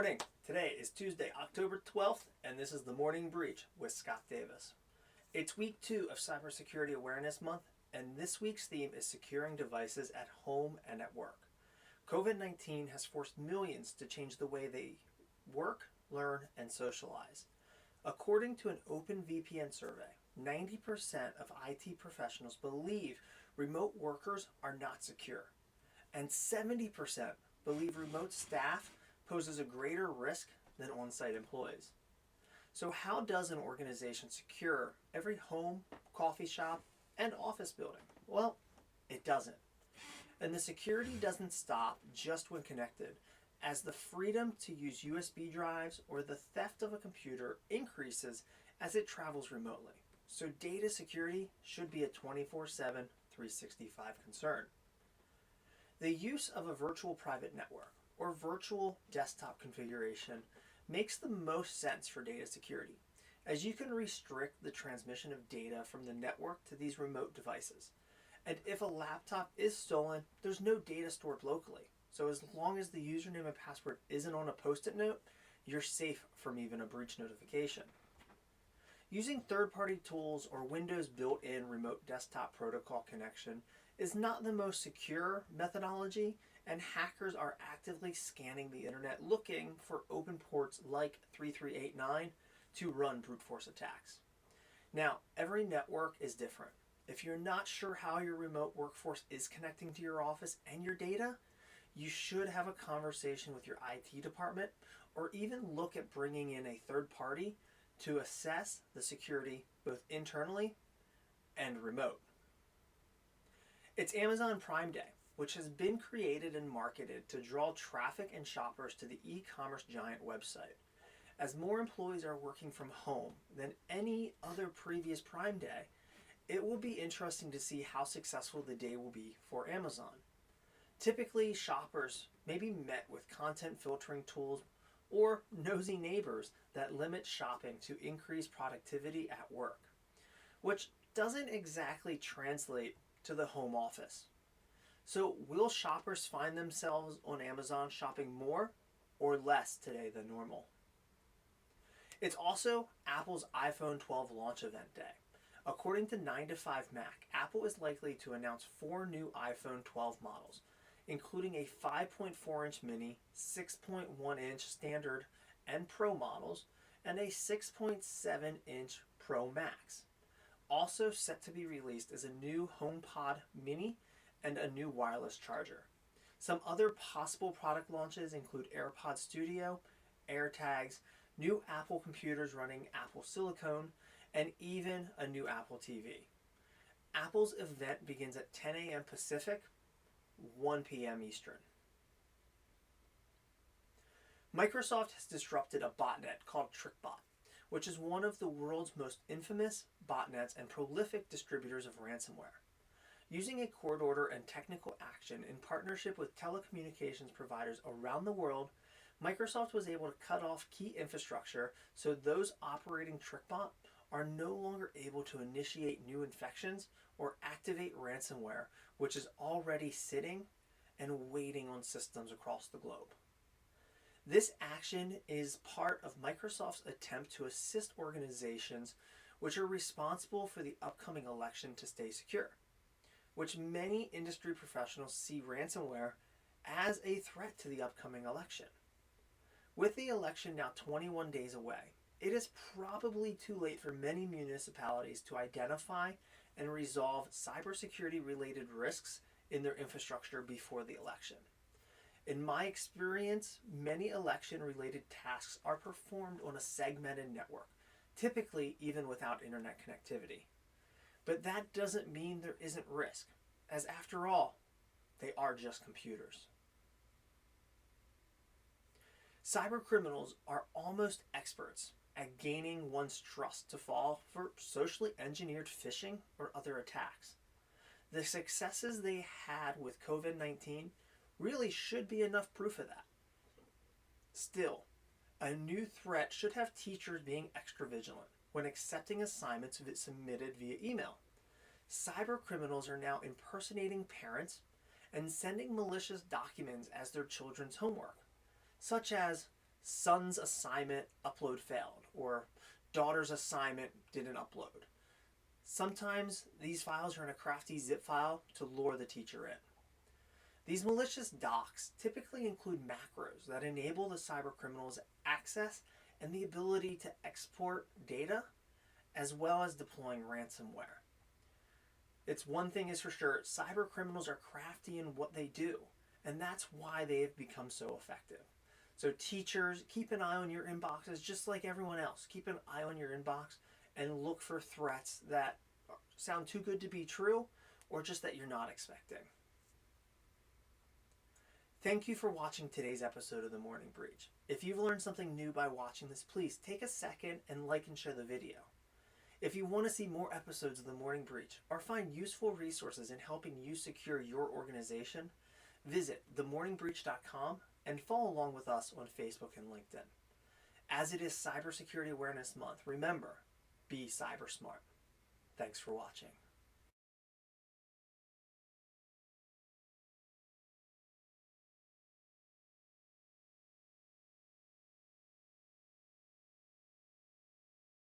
morning. Today is Tuesday, October 12th, and this is the Morning Breach with Scott Davis. It's week 2 of Cybersecurity Awareness Month, and this week's theme is securing devices at home and at work. COVID-19 has forced millions to change the way they work, learn, and socialize. According to an OpenVPN survey, 90% of IT professionals believe remote workers are not secure, and 70% believe remote staff poses a greater risk than on-site employees. So how does an organization secure every home, coffee shop, and office building? Well, it doesn't. And the security doesn't stop just when connected, as the freedom to use USB drives or the theft of a computer increases as it travels remotely. So data security should be a 24/7, 365 concern. The use of a virtual private network or virtual desktop configuration makes the most sense for data security, as you can restrict the transmission of data from the network to these remote devices. And if a laptop is stolen, there's no data stored locally. So as long as the username and password isn't on a post-it note, you're safe from even a breach notification. Using third-party tools or Windows built-in remote desktop protocol connection is not the most secure methodology, and hackers are actively scanning the internet looking for open ports like 3389 to run brute force attacks. Now, every network is different. If you're not sure how your remote workforce is connecting to your office and your data, you should have a conversation with your IT department or even look at bringing in a third party to assess the security both internally and remote. It's Amazon Prime Day, which has been created and marketed to draw traffic and shoppers to the e-commerce giant website. As more employees are working from home than any other previous Prime Day, it will be interesting to see how successful the day will be for Amazon. Typically, shoppers may be met with content filtering tools or nosy neighbors that limit shopping to increase productivity at work, which doesn't exactly translate to the home office. So will shoppers find themselves on Amazon shopping more or less today than normal? It's also Apple's iPhone 12 launch event day. According to 9to5Mac, Apple is likely to announce 4 new iPhone 12 models, including a 5.4-inch mini, 6.1-inch standard and Pro models, and a 6.7-inch Pro Max. Also set to be released is a new HomePod mini and a new wireless charger. Some other possible product launches include AirPod Studio, AirTags, new Apple computers running Apple Silicone, and even a new Apple TV. Apple's event begins at 10 a.m. Pacific, 1 p.m. Eastern. Microsoft has disrupted a botnet called Trickbot, which is one of the world's most infamous botnets and prolific distributors of ransomware. Using a court order and technical action in partnership with telecommunications providers around the world, Microsoft was able to cut off key infrastructure so those operating Trickbot are no longer able to initiate new infections or activate ransomware, which is already sitting and waiting on systems across the globe. This action is part of Microsoft's attempt to assist organizations which are responsible for the upcoming election to stay secure, which many industry professionals see ransomware as a threat to the upcoming election. With the election now 21 days away, it is probably too late for many municipalities to identify and resolve cybersecurity-related risks in their infrastructure before the election. In my experience, many election-related tasks are performed on a segmented network, typically even without internet connectivity. But that doesn't mean there isn't risk, as after all, they are just computers. Cybercriminals are almost experts at gaining one's trust to fall for socially engineered phishing or other attacks. The successes they had with COVID-19 really should be enough proof of that. Still, a new threat should have teachers being extra vigilant when accepting assignments submitted via email. Cybercriminals are now impersonating parents and sending malicious documents as their children's homework, such as son's assignment upload failed, or daughter's assignment didn't upload. Sometimes these files are in a crafty zip file to lure the teacher in. These malicious docs typically include macros that enable the cybercriminals access and the ability to export data, as well as deploying ransomware. It's one thing is for sure, cybercriminals are crafty in what they do, and that's why they have become so effective. So teachers, keep an eye on your inboxes just like everyone else. Keep an eye on your inbox and look for threats that sound too good to be true or just that you're not expecting. Thank you for watching today's episode of The Morning Breach. If you've learned something new by watching this, please take a second and like and share the video. If you want to see more episodes of The Morning Breach or find useful resources in helping you secure your organization, visit themorningbreach.com and follow along with us on Facebook and LinkedIn. As it is Cybersecurity Awareness Month, remember, be cyber smart. Thanks for watching.